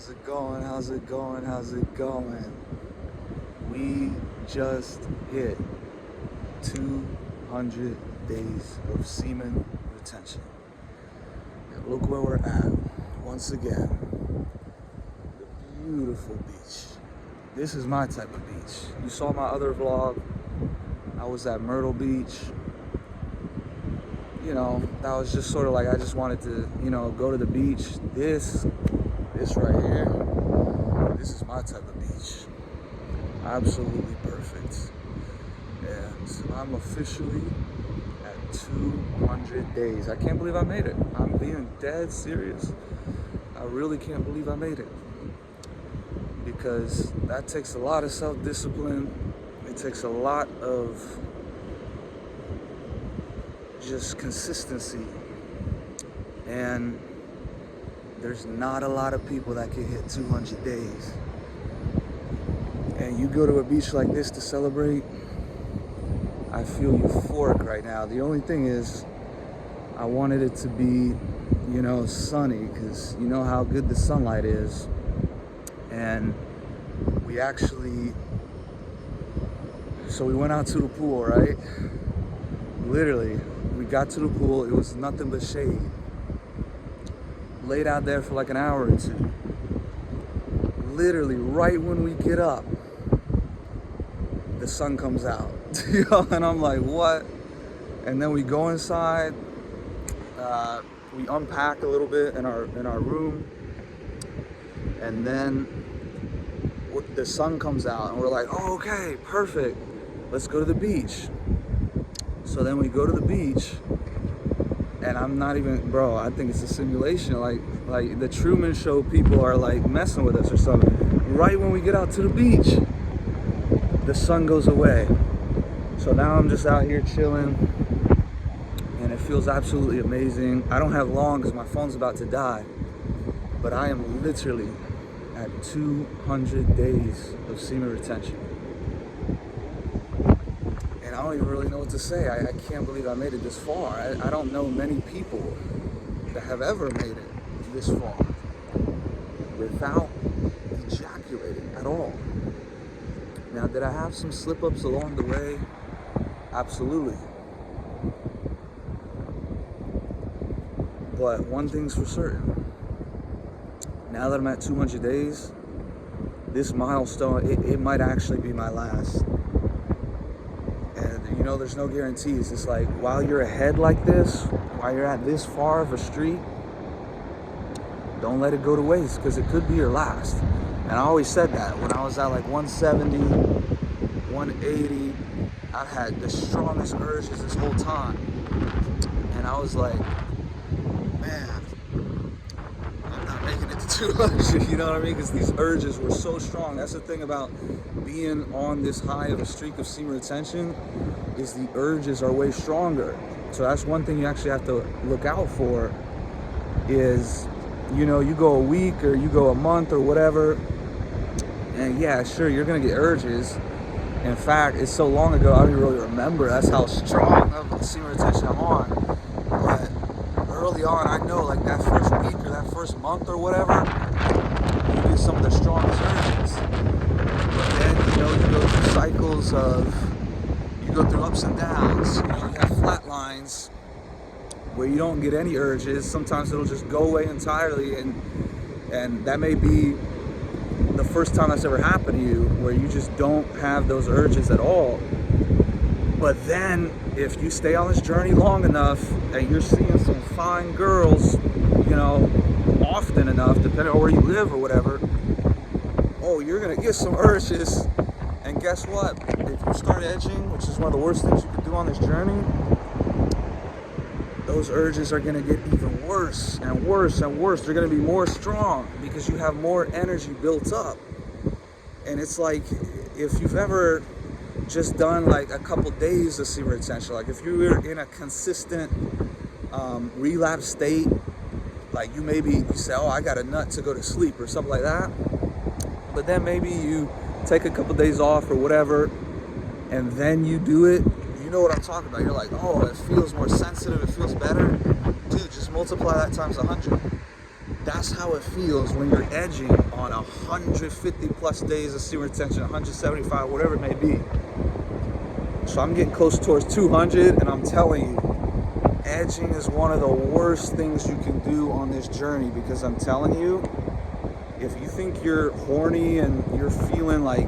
How's it going? How's it going? How's it going? We just hit 200 days of semen retention. And look where we're at. Once again, the beautiful beach. This is my type of beach. You saw my other vlog. I was at Myrtle Beach. You know, that was just sort of like, I just wanted to, go to the beach. This right here, this is my type of beach. Absolutely perfect. And I'm officially at 200 days. I can't believe I made it. I'm being dead serious. I really can't believe I made it. Because that takes a lot of self-discipline. It takes a lot of just consistency. And there's not a lot of people that can hit 200 days. And you go to a beach like this to celebrate, I feel euphoric right now. The only thing is, I wanted it to be, sunny, because you know how good the sunlight is. And we went out to the pool, right? Literally, we got to the pool, it was nothing but shade. Laid out there for like an hour or two. Literally, right when we get up, the sun comes out. And I'm like, what? And then we go inside, we unpack a little bit in our room, and then the sun comes out, and we're like, oh, okay, perfect. Let's go to the beach. So then we go to the beach. And I'm not even, bro, I think it's a simulation. Like the Truman Show people are like messing with us or something. Right when we get out to the beach, the sun goes away. So now I'm just out here chilling, and it feels absolutely amazing. I don't have long because my phone's about to die, but I am literally at 200 days of semen retention. I don't even really know what to say. I can't believe I made it this far. I don't know many people that have ever made it this far without ejaculating at all. Now, did I have some slip-ups along the way? Absolutely. But one thing's for certain. Now that I'm at 200 days, this milestone, it might actually be my last. There's no guarantees. It's like, while you're ahead like this, while you're at this far of a streak, don't let it go to waste, because it could be your last. And I always said that. When I was at like 170, 180, I've had the strongest urges this whole time. And I was like, man, I'm not making it to 200, you know what I mean? Because these urges were so strong. That's the thing about being on this high of a streak of semen retention, is the urges are way stronger. So that's one thing you actually have to look out for, is, you go a week or you go a month or whatever, and yeah, sure, you're gonna get urges. In fact, it's so long ago, I don't even really remember. That's how strong of semen retention I'm on. But early on, I know, like that first week or that first month or whatever, you get some of the strongest urges. But then, you go through cycles of, go through ups and downs. You have flat lines where you don't get any urges. Sometimes it'll just go away entirely, and that may be the first time that's ever happened to you, where you just don't have those urges at all. But then if you stay on this journey long enough and you're seeing some fine girls, often enough, depending on where you live or whatever, oh, you're gonna get some urges. And guess what? If you start edging, which is one of the worst things you can do on this journey, those urges are gonna get even worse and worse and worse. They're gonna be more strong because you have more energy built up. And it's like, if you've ever just done like a couple days of semen retention, like if you were in a consistent relapse state, like you say, oh, I got a nut to go to sleep or something like that. But then maybe you take a couple days off or whatever, and then you do it, you know what I'm talking about. You're like, oh, it feels more sensitive, it feels better. Dude, just multiply that times 100. That's how it feels when you're edging on 150 plus days of semen retention, 175, whatever it may be. So I'm getting close towards 200, and I'm telling you, edging is one of the worst things you can do on this journey, because I'm telling you, if you think you're horny and you're feeling like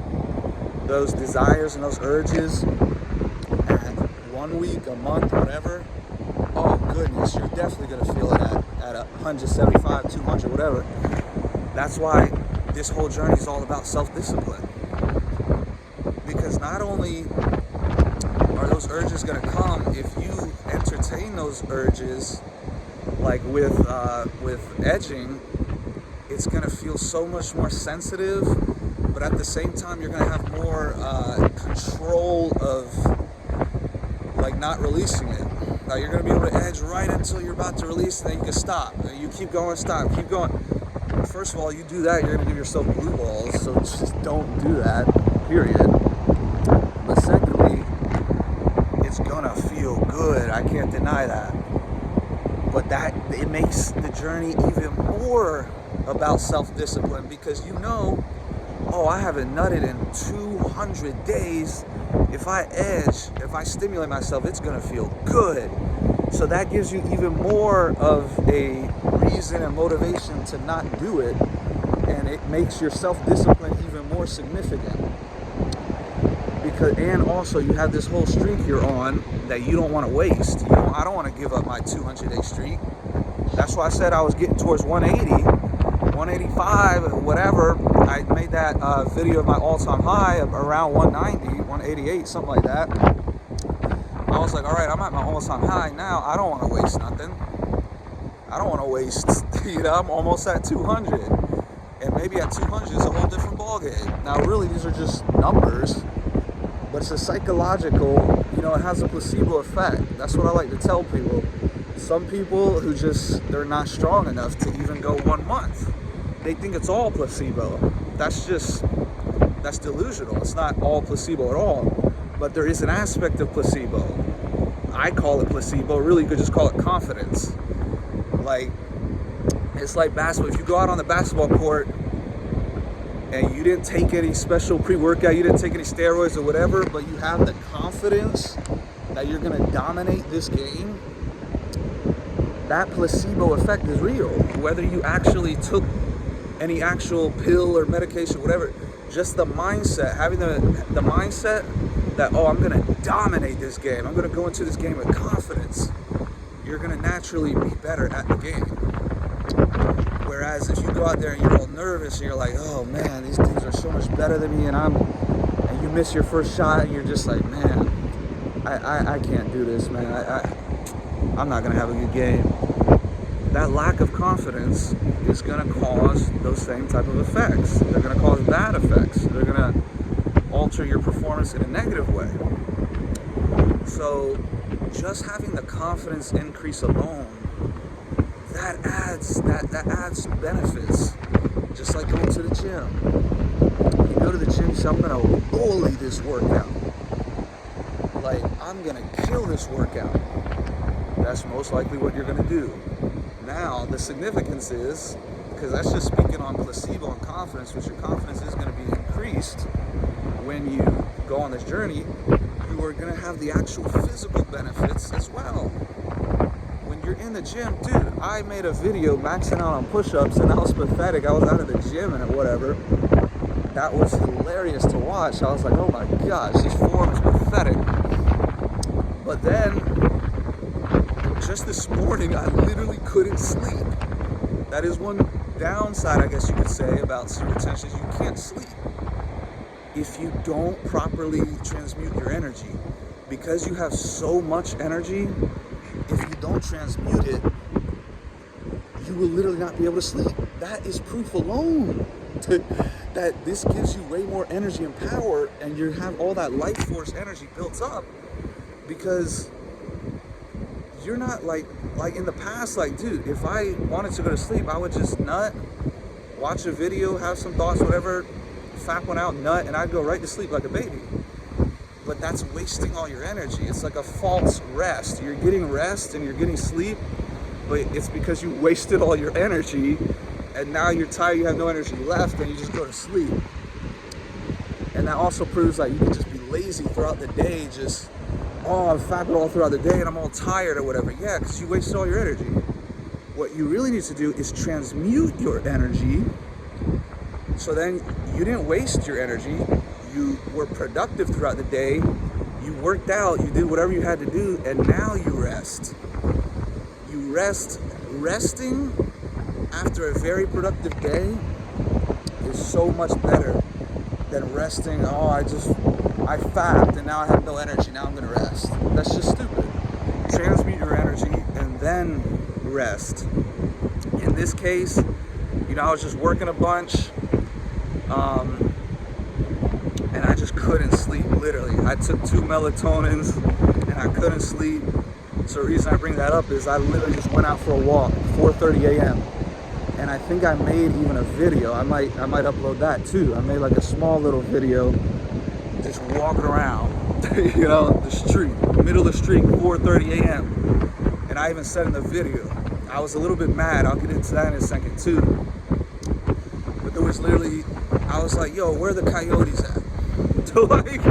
those desires and those urges at 1 week, a month, whatever, oh goodness, you're definitely going to feel it at 175, 200, whatever. That's why this whole journey is all about self-discipline. Because not only are those urges going to come, if you entertain those urges, like with edging, it's going to feel so much more sensitive, but at the same time, you're going to have more control of, like, not releasing it. You're going to be able to edge right until you're about to release, and then you can stop. You keep going, stop, keep going. First of all, you do that, you're going to give yourself blue balls, so just don't do that, period. But secondly, it's going to feel good. I can't deny that. But it makes the journey even more about self-discipline, because you know, oh, I haven't nutted in 200 days. If I edge, if I stimulate myself, it's going to feel good. So that gives you even more of a reason and motivation to not do it, and it makes your self-discipline even more significant. And also you have this whole streak you're on that you don't want to waste. I don't want to give up my 200-day streak. That's why I said I was getting towards 180, 185, whatever. I made that video of my all-time high of around 190, 188, something like that. I was like, all right, I'm at my all-time high now. I don't want to waste nothing. I don't want to waste, I'm almost at 200. And maybe at 200 it's a whole different ballgame. Now, really, these are just numbers, but it's a psychological, it has a placebo effect. That's what I like to tell people. Some people who they're not strong enough to even go 1 month. They think it's all placebo. That's delusional. It's not all placebo at all. But there is an aspect of placebo. I call it placebo. Really, you could just call it confidence. Like, it's like basketball. If you go out on the basketball court and you didn't take any special pre-workout, you didn't take any steroids or whatever, but you have the confidence that you're going to dominate this game, that placebo effect is real. Whether you actually took any actual pill or medication, whatever, just the mindset, having the mindset that, oh, I'm going to dominate this game, I'm going to go into this game with confidence, you're going to naturally be better at the game. Whereas if you go out there and you're all nervous and you're like, oh man, these dudes are so much better than me, and you miss your first shot and you're just like, man, I can't do this, man. I'm not going to have a good game. That lack of confidence is going to cause those same type of effects. They're going to cause bad effects. They're going to alter your performance in a negative way. So just having the confidence increase alone, that adds benefits. Just like going to the gym. You go to the gym, so I'm going to bully this workout. Like, I'm going to kill this workout. That's most likely what you're going to do. Now, the significance is, because that's just speaking on placebo and confidence, which your confidence is going to be increased when you go on this journey, you are going to have the actual physical benefits as well. When you're in the gym, dude, I made a video maxing out on push-ups, and that was pathetic. I was out of the gym and whatever. That was hilarious to watch. I was like, oh my gosh, this form is pathetic. But then, just this morning, I literally couldn't sleep. That is one downside, I guess you could say, about semen retention, is you can't sleep if you don't properly transmute your energy. Because you have so much energy, if you don't transmute it, you will literally not be able to sleep. That is proof alone that this gives you way more energy and power, and you have all that life force energy built up, because you're not like in the past, like, dude, if I wanted to go to sleep, I would just nut, watch a video, have some thoughts, whatever, fap one out, nut, and I'd go right to sleep like a baby. But that's wasting all your energy. It's like a false rest. You're getting rest and you're getting sleep, but it's because you wasted all your energy, and now you're tired, you have no energy left, and you just go to sleep. And that also proves that you can just be lazy throughout the day, just, oh, I'm fapping all throughout the day and I'm all tired or whatever. Yeah, because you wasted all your energy. What you really need to do is transmute your energy, so then you didn't waste your energy, you were productive throughout the day, you worked out, you did whatever you had to do, and now you rest. You rest. Resting after a very productive day is so much better than resting, oh, I fapped and now I have no energy, now I'm gonna rest. That's just stupid. Transmute your energy and then rest. In this case, you know, I was just working a bunch, and I just couldn't sleep, literally. I took 2 melatonins and I couldn't sleep. So the reason I bring that up is I literally just went out for a walk, 4:30 a.m. And I think I made even a video. I might upload that too. I made like a small little video, just walking around, you know, the street, middle of the street, 4:30 a.m. And I even said in the video, I was a little bit mad. I'll get into that in a second too. But there was literally, I was like, yo, where are the coyotes at? Like,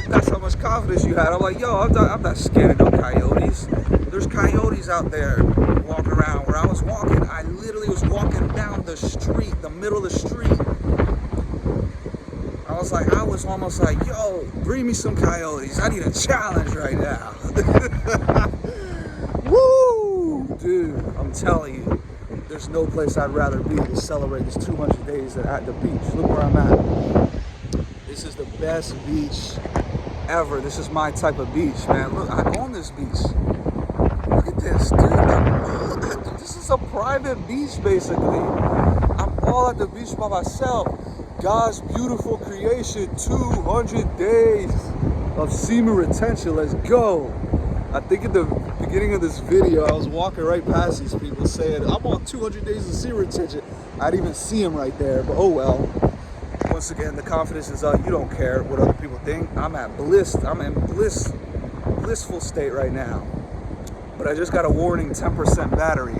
that's how much confidence you had. I'm like, yo, I'm not scared of no coyotes. There's coyotes out there walking around. Where I was walking, I literally was walking down the street, the middle of the street. I was almost like, yo, bring me some coyotes. I need a challenge right now. Woo! Dude, I'm telling you, there's no place I'd rather be to celebrate this 200 days than at the beach. Look where I'm at. This is the best beach ever. This is my type of beach, man. Look, I own this beach. Look at this, dude. This is a private beach, basically. I'm all at the beach by myself. God's beautiful creation, 200 days of semen retention. Let's go. I think at the beginning of this video, I was walking right past these people saying, I'm on 200 days of semen retention. I didn't even see him right there, but oh well. Once again, the confidence is you don't care what other people think. I'm in blissful state right now. But I just got a warning 10% battery.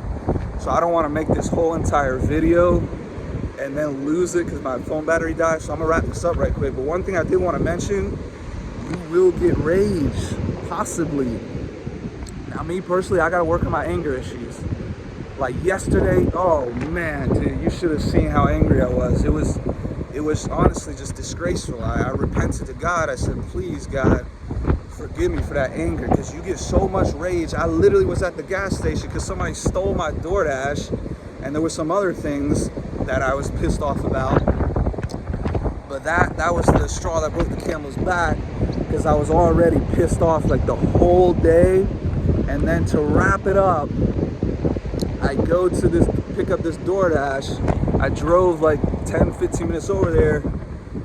So I don't want to make this whole entire video and then lose it because my phone battery died. So I'm gonna wrap this up right quick. But one thing I did want to mention, you will get rage, possibly. Now me personally, I gotta work on my anger issues. Like yesterday, oh man, dude, you should have seen how angry I was. It was honestly just disgraceful. I repented to God. I said, please, God, forgive me for that anger, because you get so much rage. I literally was at the gas station because somebody stole my DoorDash, and there were some other things that I was pissed off about. But that was the straw that broke the camel's back, because I was already pissed off like the whole day. And then to wrap it up, I go to pick up this DoorDash. I drove like 10-15 minutes over there,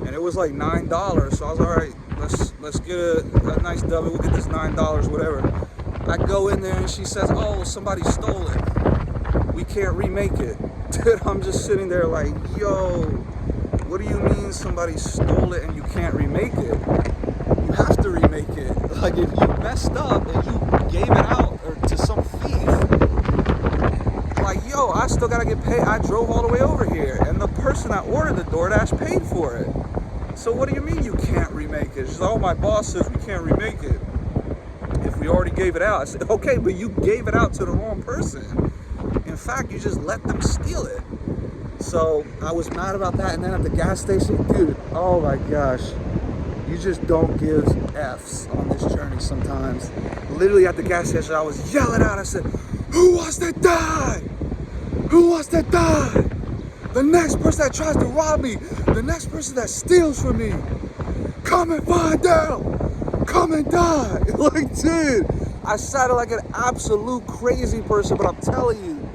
and it was like $9. So I was all right, let's get a nice double. We'll get this $9, whatever. I go in there and she says, oh, somebody stole it. We can't remake it. Dude, I'm just sitting there like, yo, what do you mean somebody stole it and you can't remake it? You have to remake it. Like, if you messed up and you gave it out to some thief, like, yo, I still gotta get paid. I drove all the way over here, and the person that ordered the DoorDash paid for it. So what do you mean you can't remake it? She's like, oh, my boss says we can't remake it if we already gave it out. I said, okay, but you gave it out to the wrong person. In fact, you just let them steal it. So I was mad about that. And then at the gas station, dude, oh my gosh, you just don't give F's on this journey sometimes. Literally at the gas station, I was yelling out. I said, who wants to die? Who wants to die? The next person that tries to rob me, the next person that steals from me, come and find out. Come and die. Like, dude, I sounded like an absolute crazy person, but I'm telling you,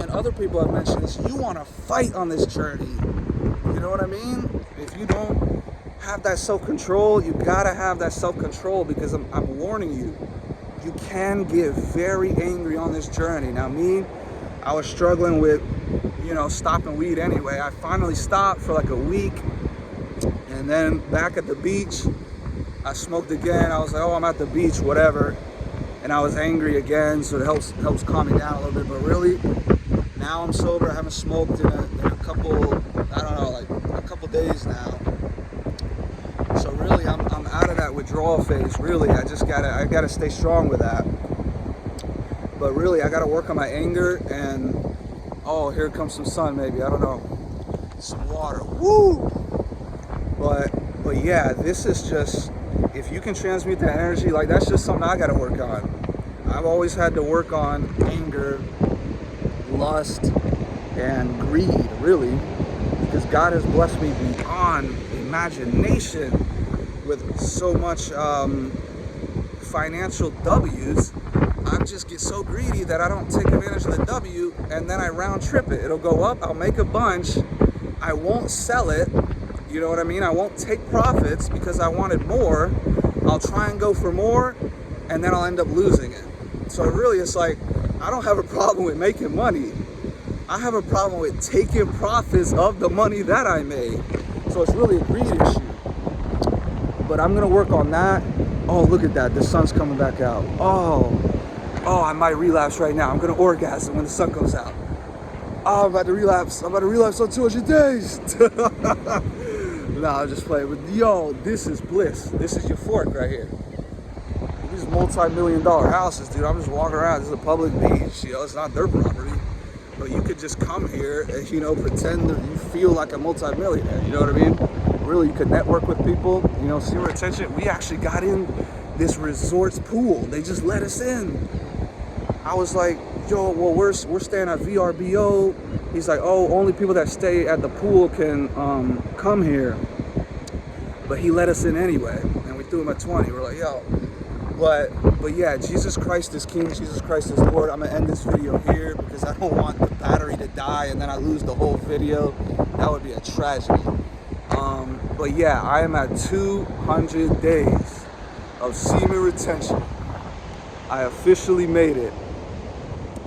and other people have mentioned this, you want to fight on this journey. You know what I mean? If you don't have that self-control, you gotta have that self-control, because I'm warning you, you can get very angry on this journey. Now me, I was struggling with, you know, stopping weed anyway. I finally stopped for like a week, and then back at the beach, I smoked again. I was like, oh, I'm at the beach, whatever. and I was angry again, so it helps calm me down a little bit. But really, now I'm sober. I haven't smoked in a couple, I don't know, like a couple days now. So really, I'm out of that withdrawal phase. Really, I gotta stay strong with that. But really, I gotta work on my anger. And oh, here comes some sun. Maybe, I don't know, some water. Woo! But yeah, this is just, if you can transmute that energy, like that's just something I gotta work on. I've always had to work on anger, lust, and greed, really, because God has blessed me beyond imagination with so much financial W's. I just get so greedy that I don't take advantage of the W, and then I round trip it. It'll go up, I'll make a bunch, I won't sell it, you know what I mean? I won't take profits because I wanted more. I'll try and go for more, and then I'll end up losing it. So really, it's like, I don't have a problem with making money. I have a problem with taking profits of the money that I made. So it's really a greed issue. But I'm gonna work on that. Oh, look at that, the sun's coming back out. Oh, I might relapse right now. I'm gonna orgasm when the sun comes out. Oh, I'm about to relapse on 200 days. Nah, I'm just playing. But yo, this is bliss. This is euphoric right here. These multi-million-dollar houses, dude. I'm just walking around. This is a public beach. You know, it's not their property. But you could just come here and, you know, pretend that you feel like a multi-millionaire. You know what I mean? Really, you could network with people. You know, zero attention. We actually got in this resort's pool. They just let us in. I was like, yo, well, we're staying at VRBO. He's like, oh, only people that stay at the pool can come here. But he let us in anyway, and we threw him a 20. We're like, yo. But yeah, Jesus Christ is King, Jesus Christ is Lord. I'm gonna end this video here because I don't want the battery to die and then I lose the whole video. That would be a tragedy. But yeah, I am at 200 days of semen retention. I officially made it.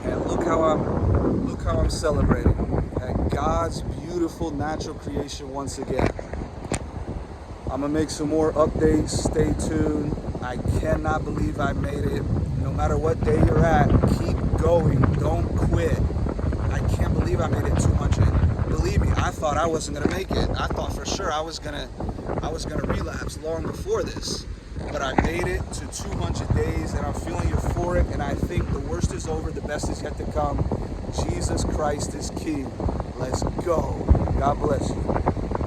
And look how I'm celebrating at God's beautiful natural creation once again. I'm gonna make some more updates. Stay tuned. I cannot believe I made it. No matter what day you're at, keep going. Don't quit. I can't believe I made it 200. Believe me, I thought I wasn't gonna make it. I thought for sure I was gonna relapse long before this. But I made it to 200 days and I'm feeling euphoric, and I think the worst is over, the best is yet to come. Jesus Christ is King. Let's go. God bless you.